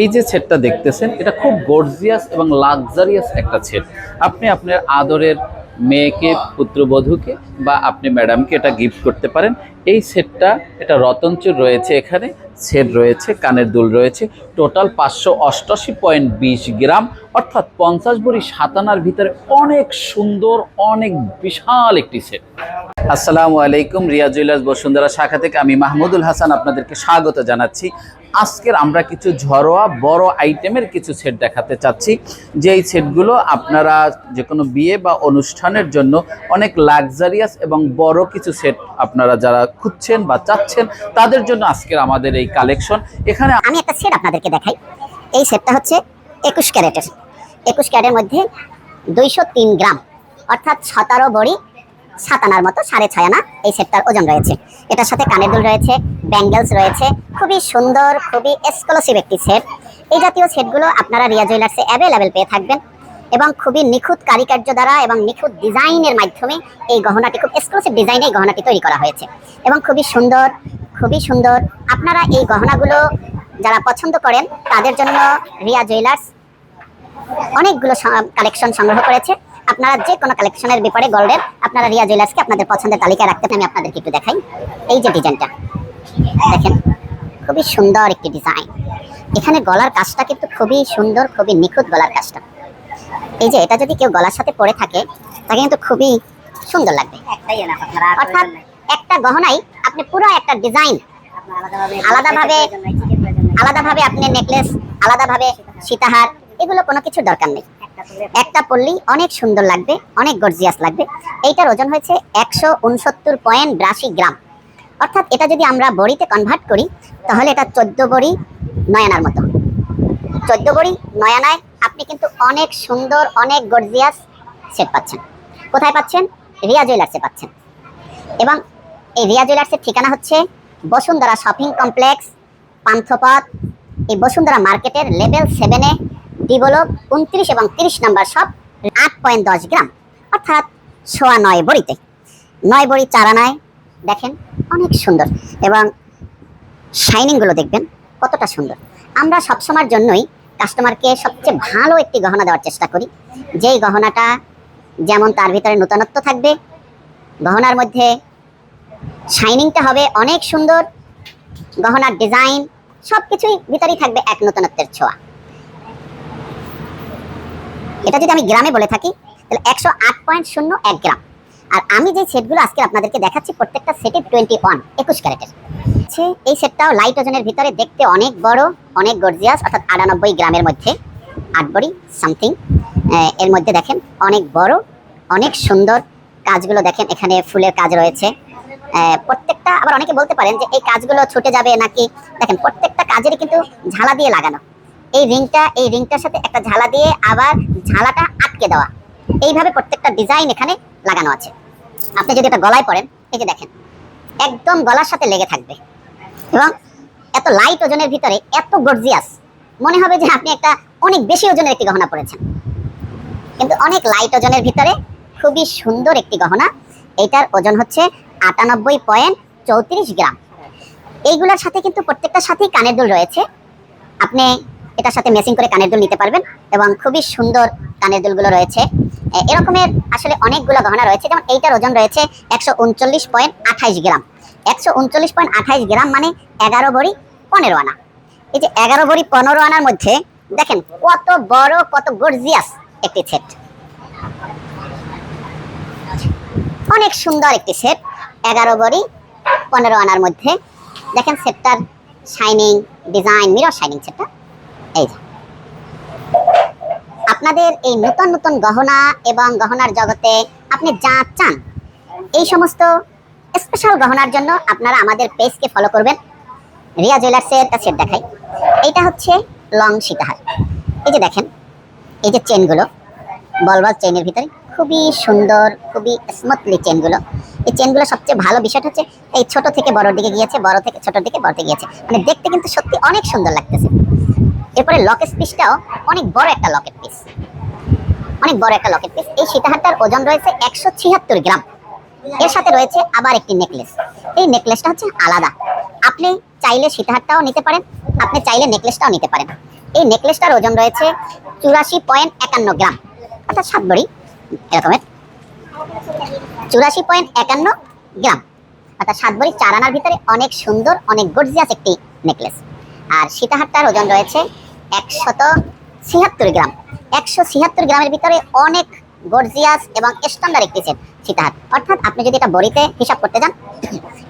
এই যে সেটটা দেখতেছেন এটা খুব গর্জিয়াস এবং লাক্সারিয়াস একটা সেট। আপনি আপনার আদরের মেয়েকে, পুত্রবধূকে বা আপনি ম্যাডামকে এটা গিফট করতে পারেন। এই সেটটা এটা রতনচুর রয়েছে, এখানে সেট রয়েছে, কানের দুল রয়েছে, টোটাল 588.20 গ্রাম, অর্থাৎ 50 ভরি 7 আনার ভিতরে অনেক সুন্দর, অনেক বিশাল একটি সেট। আসসালামু আলাইকুম, রিয়া জুয়েলার্স বসুন্ধরা শাখা থেকে আমি মাহমুদুল হাসান আপনাদেরকে স্বাগত জানাচ্ছি। আজকের আমরা কিছু ঝরোয়া বড় আইটেমের কিছু সেট দেখাতে চাচ্ছি, যেই সেটগুলো আপনারা যে কোনো বিয়ে বা অনুষ্ঠানের জন্য অনেক লাক্সারিয়াস এবং বড় কিছু সেট আপনারা যারা খুঁজছেন বা চাচ্ছেন তাদের জন্য আজকের আমাদের এই কালেকশন। এখানে আমি একটা সেট আপনাদেরকে দেখাই। এই সেটটা হচ্ছে 21 ক্যারেটের। 21 ক্যারেটের মধ্যে 203 গ্রাম, অর্থাৎ 17 ভরি 7 আনার মতো, 6.5 আনা এই সেটটার ওজন রয়েছে। এটার সাথে কানের দুল রয়েছে, ব্যাঙ্গেলস রয়েছে। খুবই সুন্দর, খুবই এক্সক্লুসিভ একটি সেট। এই জাতীয় সেটগুলো আপনারা রিয়া জুয়েলার্সে অ্যাভেলেবেল পেয়ে থাকবেন এবং খুবই নিখুঁত কারিকার্য দ্বারা এবং নিখুঁত ডিজাইনের মাধ্যমে এই গহনাটি, খুব এক্সক্লুসিভ ডিজাইনে এই গহনাটি তৈরি করা হয়েছে এবং খুবই সুন্দর, খুবই সুন্দর। আপনারা এই গহনাগুলো যারা পছন্দ করেন তাদের জন্য রিয়া জুয়েলার্স অনেকগুলো কালেকশন সংগ্রহ করেছে। আপনারা যে কোনো কালেকশনের ব্যাপারে গোল্ডের আপনারা রিয়া জুয়েলার্সকে আপনাদের পছন্দের তালিকায় রাখতে। আমি আপনাদেরকে একটু দেখাই। এই যে ডিজাইনটা দেখেন, খুবই সুন্দর একটি ডিজাইন। এখানে গলার কাজটা কিন্তু খুবই সুন্দর, খুবই নিখুঁত গলার কাজটা। এই যে এটা যদি কেউ গলার সাথে পরে থাকে তাকে কিন্তু খুবই সুন্দর লাগবে। অর্থাৎ একটা গহনাই আপনি পুরো একটা ডিজাইন আলাদাভাবে আপনি নেকলেস, আলাদাভাবে সীতাহার, এগুলো কোনো কিছু দরকার নেই। একটা পরলেই অনেক সুন্দর লাগবে, অনেক গর্জিয়াস লাগবে। এইটার ওজন হয়েছে 169.82 গ্রাম, অর্থাৎ এটা যদি আমরা বড়িতে কনভার্ট করি তাহলে এটা 14 বড়ি 9 আনার মতো। 14 বড়ি 9 আনায় আপনি কিন্তু অনেক সুন্দর, অনেক গর্জিয়াস সেট পাচ্ছেন। কোথায় পাচ্ছেন? রিয়া জুয়েলার্সে পাচ্ছেন। এবং এই রিয়া জুয়েলার্সের ঠিকানা হচ্ছে বসুন্ধরা শপিং কমপ্লেক্স, পান্থপথ, এই বসুন্ধরা মার্কেটের লেভেল 7-এ ডি ব্লক 29 এবং 30 নম্বর শপ, 8.10 গ্রাম, অর্থাৎ 9.25 বড়িতে। 9 বড়ি 4 আনায় দেখেন অনেক সুন্দর এবং শাইনিংগুলো দেখবেন কতটা সুন্দর। আমরা সবসময়ের জন্যই কাস্টমারকে সবচেয়ে ভালো একটি গহনা দেওয়ার চেষ্টা করি, যেই গহনাটা যেমন তার ভিতরে নূতনত্ব থাকবে, গহনার মধ্যে শাইনিংটা হবে অনেক সুন্দর, গহনার ডিজাইন সব কিছুই ভিতরেই থাকবে এক নূতনত্বের ছোঁয়া। এটা যদি আমি গ্রামে বলে থাকি তাহলে 108.01 গ্রাম। আর আমি যে সেটগুলো আজকে আপনাদেরকে দেখাচ্ছি প্রত্যেকটা সেটে 21 ক্যারেটের। এই সেটটাও লাইট ওজনের ভিতরে, দেখতে অনেক বড়, অনেক গর্জিয়াস, অর্থাৎ 98 গ্রামের মধ্যে 8 বড়ি সামথিং। এর মধ্যে দেখেন অনেক বড়, অনেক সুন্দর কাজগুলো দেখেন। এখানে ফুলের কাজ রয়েছে প্রত্যেকটা। আবার অনেকে বলতে পারেন যে এই কাজগুলো ছুটে যাবে নাকি, দেখেন প্রত্যেকটা কাজেরই কিন্তু ঝালা দিয়ে লাগানো। এই রিংটার সাথে একটা ঝালা দিয়ে আবার ঝালাটা আটকে দেওয়া, এইভাবে প্রত্যেকটা ডিজাইন এখানে লাগানো আছে। আপনি যদি এটা গলায় পরেন, এই যে দেখেন একদম গলার সাথে লেগে থাকবে এবং এত লাইট ওজনের ভিতরে এত গর্জিয়াস, মনে হবে যে আপনি একটা অনেক বেশি ওজনের একটি গহনা পরেছেন, কিন্তু অনেক লাইট ওজনের ভিতরে খুবই সুন্দর একটি গহনা। এইটার ওজন হচ্ছে 98.34 গ্রাম। এইগুলোর সাথে কিন্তু প্রত্যেকটার সাথেই কানের দুল রয়েছে। আপনি এটার সাথে ম্যাচিং করে কানের দুল নিতে পারবেন এবং খুবই সুন্দর কানের দুলগুলো রয়েছে। এরকমের আসলে অনেকগুলো গহনা রয়েছে। যেমন এইটার ওজন রয়েছে 139.28 গ্রাম। 139.28 গ্রাম মানে 11 ভরি 15 আনা। এই যে 11 ভরি 15 আনার মধ্যে দেখেন কত বড়, কত গর্জিয়াস একটি সেট, অনেক সুন্দর একটি সেট। 11 ভরি 15 আনার মধ্যে দেখেন সেটটার শাইনিং ডিজাইন, মিরর শাইনিং সেটটা। এই যে আপনাদের এই নতুন নতুন গহনা এবং গহনার জগতে আপনি যা চান এই সমস্ত স্পেশাল গহনার জন্য আপনারা আমাদের পেজকে ফলো করবেন। রিয়া জুয়েলার্সের একটা সেট দেখাই। এইটা হচ্ছে লং সীতাহার। এই যে দেখেন, এই যে চেনগুলো, বল চেনের ভিতরে খুবই সুন্দর, খুবই স্মুথলি চেনগুলো। এই চেনগুলো সবচেয়ে ভালো বিষয়টা হচ্ছে এই ছোট থেকে বড়র দিকে গিয়েছে, বড় থেকে ছোটোর দিকে বড়তে গিয়েছে, মানে দেখতে কিন্তু সত্যি অনেক সুন্দর লাগতেছে। এরপরে লকেট পিসটাও অনেক বড় একটা লকেট পিস, অনেক বড় একটা লকেট পিস। এই সীতাহারটার ওজন রয়েছে 176 গ্রাম। এর সাথে রয়েছে আবার একটি নেকলেস। এই নেকলেসটা হচ্ছে আলাদা। আপনি চাইলে সীতাহারটাও নিতে পারেন, আপনি চাইলে নেকলেসটাও নিতে পারেন। এই নেকলেসটার ওজন রয়েছে 84.51 গ্রাম, অর্থাৎ 7 ভরি এরকমের। 84.51 গ্রাম অর্থাৎ 7 ভরি 4 আনার ভিতরে অনেক সুন্দর, অনেক গর্জিয়াস একটি নেকলেস। আর সীতাহারটার ওজন রয়েছে 176 গ্রাম। 176 গ্রামের ভিতরে অনেক গর্জিয়াস এবং স্ট্যান্ডার্ড একটি সেট সীতাহার, অর্থাৎ আপনি যদি এটা বড়িতে হিসাব করতে যান,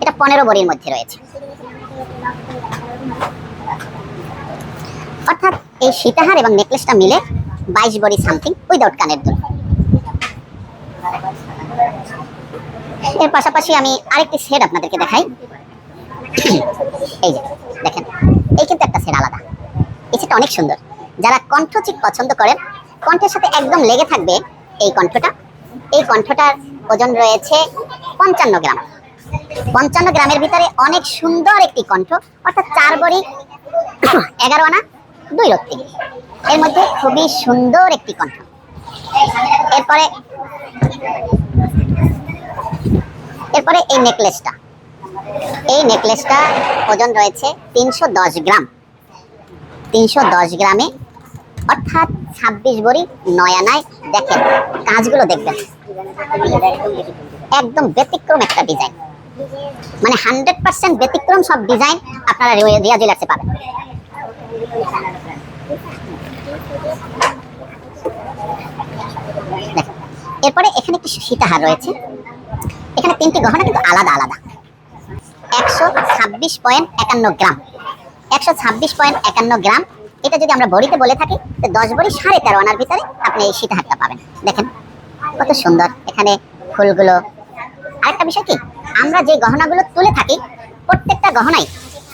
এটা 15 বড়ির মধ্যে রয়েছে। অর্থাৎ এই সীতাহার এবং নেকলেসটা মিলে 22 বড়ি সামথিং উইদাউট কানের দুল। এর পাশাপাশি আমি আরেকটি সেট আপনাদেরকে দেখাই। এই যে দেখেন, এই কিন্তু একটা সেট আলাদা। এই সেটটা অনেক সুন্দর। যারা কণ্ঠচিক পছন্দ করেন, কণ্ঠের সাথে একদম লেগে থাকবে এই কণ্ঠটা, এই কণ্ঠটার ওজন রয়েছে 55 গ্রাম। 55 গ্রামের ভিতরে অনেক সুন্দর একটি কণ্ঠ, অর্থাৎ 4 বড়ি 11 আনা 2 রত্তি, এর মধ্যে খুবই সুন্দর একটি কণ্ঠ। এরপরে এই নেকলেসটা ওজন রয়েছে 310 গ্রাম। 310 গ্রামে অর্থাৎ 26 বড়ি 9 আনায়। দেখেন কাজগুলো দেখবেন, একদম ব্যতিক্রম একটা ডিজাইন, মানে 100% ব্যতিক্রম সব ডিজাইন আপনারা রিয়া জুয়েলার্সে পাবেন। এরপরে এখানে একটি সীতাহার রয়েছে। এখানে 3টি গহনা কিন্তু আলাদা আলাদা। 126.51 গ্রাম। 126.51 গ্রাম। এটা যদি আমরা বড়িতে বলে থাকি, তো 10 বড়ি 13.5 আনার ভিতরে আপনি এই সীতাহারটা পাবেন। দেখেন কত সুন্দর এখানে ফুলগুলো। আরেকটা বিষয় কি, আমরা যে গহনাগুলো তুলে থাকি প্রত্যেকটা গহনাই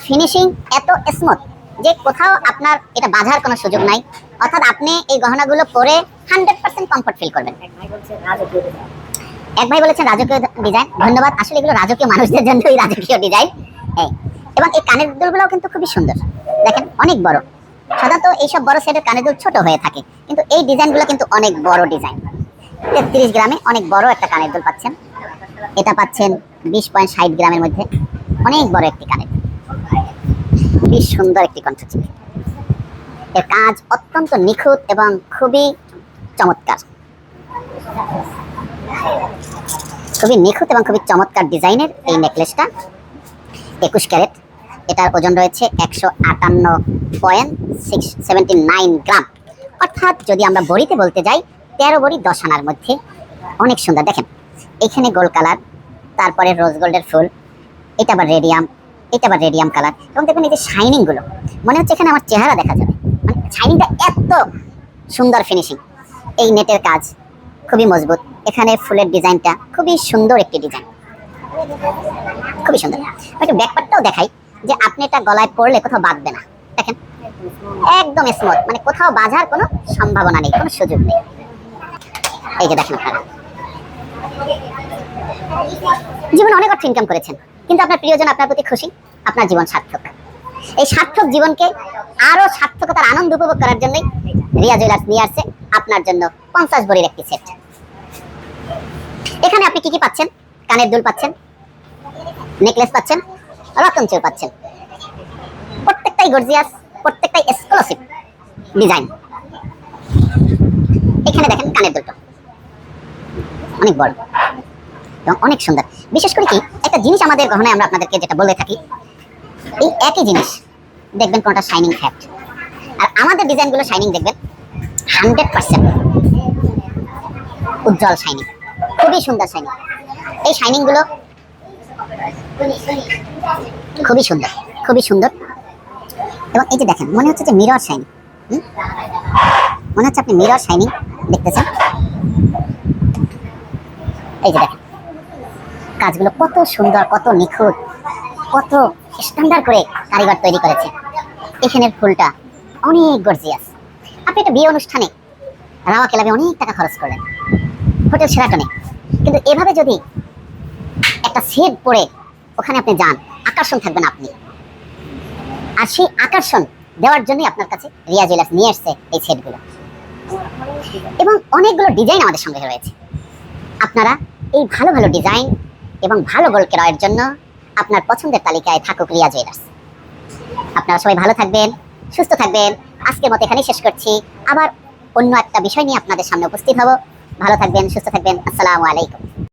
ফিনিশিং এত স্মুথ যে কোথাও আপনার এটা বাঁধার কোনো সুযোগ নাই, অর্থাৎ আপনি এই গহনাগুলো পরে 100% কমফর্ট ফিল করবেন। এক ভাই বলেছেন রাজকীয় ডিজাইন, ধন্যবাদ। আসলে এগুলো রাজকীয় মানুষদের জন্যই রাজকীয় ডিজাইন। এবং এই কানের দুলগুলোও কিন্তু খুবই সুন্দর, দেখেন অনেক বড়। সাধারণত এইসব বড় সেটের কানের দুল ছোট হয়ে থাকে, কিন্তু এই ডিজাইনগুলো কিন্তু অনেক বড় ডিজাইন। 33 গ্রামে অনেক বড় একটা কানের দুল পাচ্ছেন। এটা পাচ্ছেন 20.60 গ্রামের মধ্যে, অনেক বড় একটি কানের দুল, খুবই সুন্দর একটি কণ্ঠচিল। এর কাজ অত্যন্ত নিখুঁত এবং খুবই চমৎকার, খুবই নিখুঁত এবং খুবই চমৎকার ডিজাইনের এই নেকলেসটা। 21 ক্যারেট। এটার ওজন রয়েছে 158.79 গ্রাম, অর্থাৎ যদি আমরা বড়িতে বলতে যাই 13 বড়ি 10 আনার মধ্যে। অনেক সুন্দর। দেখেন এখানে গোল্ড কালার, তারপরে রোজ গোল্ডের ফুল, এটা আবার রেডিয়াম, এটা আবার রেডিয়াম কালার। এবং দেখুন এই যে শাইনিংগুলো, মনে হচ্ছে এখানে আমার চেহারা দেখা যাবে, মানে শাইনিংটা এত সুন্দর ফিনিশিং। এই নেটের কাজ খুবই মজবুত। এখানে ফুলের ডিজাইনটা খুবই সুন্দর একটি ডিজাইন, খুবই সুন্দর। একটু ব্যাকপার্টটাও দেখাই যে আপনি এটা গলায় পরলে কোথাও বাঁধবে না। দেখেন একদম স্মুথ, মানে কোথাও বাঁধার কোনো সম্ভাবনা নেই, কোনো সুযোগ নেই। এই যে দেখেন আপনারা জীবনে অনেক অর্থ ইনকাম করেছেন, কিন্তু আপনার প্রিয়জন আপনার প্রতি খুশি, আপনার জীবন সার্থক। এই সার্থক জীবনকে আরো সার্থকতার আনন্দ উপভোগ করার জন্যই রিয়া জুয়েলার্স নিয়ে আসছে আপনার জন্য 50 ভরির একটি সেট। এখানে আপনি কি কি পাচ্ছেন? কানের দুল পাচ্ছেন, নেকলেস পাচ্ছেন, রতন চুর পাচ্ছেন। প্রত্যেকটাই গর্জিয়াস, প্রত্যেকটাই এক্সক্লুসিভ ডিজাইন। এখানে দেখেন কানের দুলটা অনেক বড় এবং অনেক সুন্দর। বিশেষ করে কি একটা জিনিস আমাদের গহনায় আমরা আপনাদেরকে যেটা বলে থাকি, এই একই জিনিস দেখবেন কোনটা শাইনিং ফ্যাক্ট, আর আমাদের ডিজাইনগুলো শাইনিং দেখবেন 100% উজ্জ্বল শাইনিং, খুবই সুন্দর শাইনিং। এই শাইনিংগুলো খুবই সুন্দর, খুবই সুন্দর। এবং এই যে দেখেন মনে হচ্ছে যে মিরর শাইনিং, মনে হচ্ছে আপনি মিরর শাইনিং দেখতেছেন। এই যে দেখেন কাজগুলো কত সুন্দর, কত নিখুঁত, কত স্ট্যান্ডার্ড করে কারিগর তৈরি করেছে। এখানের ফুলটা অনেক গর্জিয়াস। আপনি একটা বিয়ে অনুষ্ঠানে রাওয়া ক্লাবে অনেক টাকা খরচ করলেন, হোটেল সেরাটনে, কিন্তু এভাবে যদি একটা সেট পরে ওখানে আপনি যান, আকর্ষণ থাকবেন আপনি। আর সেই আকর্ষণ দেওয়ার জন্যই আপনার কাছে রিয়া জুয়েলার্স নিয়ে আসছে এই সেটগুলো। এবং অনেকগুলো ডিজাইন আমাদের সঙ্গে রয়েছে। আপনারা এই ভালো ভালো ডিজাইন এবং ভালো গোল্ড ক্রয়ের জন্য আপনার পছন্দের তালিকায় থাকুক রিয়া জুয়েলার্স। আপনারা সবাই ভালো থাকবেন, সুস্থ থাকবেন, আজকের মতো এখানেই শেষ করছি। আবার অন্য একটা বিষয় নিয়ে আপনাদের সামনে উপস্থিত হব। ভালো থাকবেন, সুস্থ থাকবেন। আসসালামু আলাইকুম।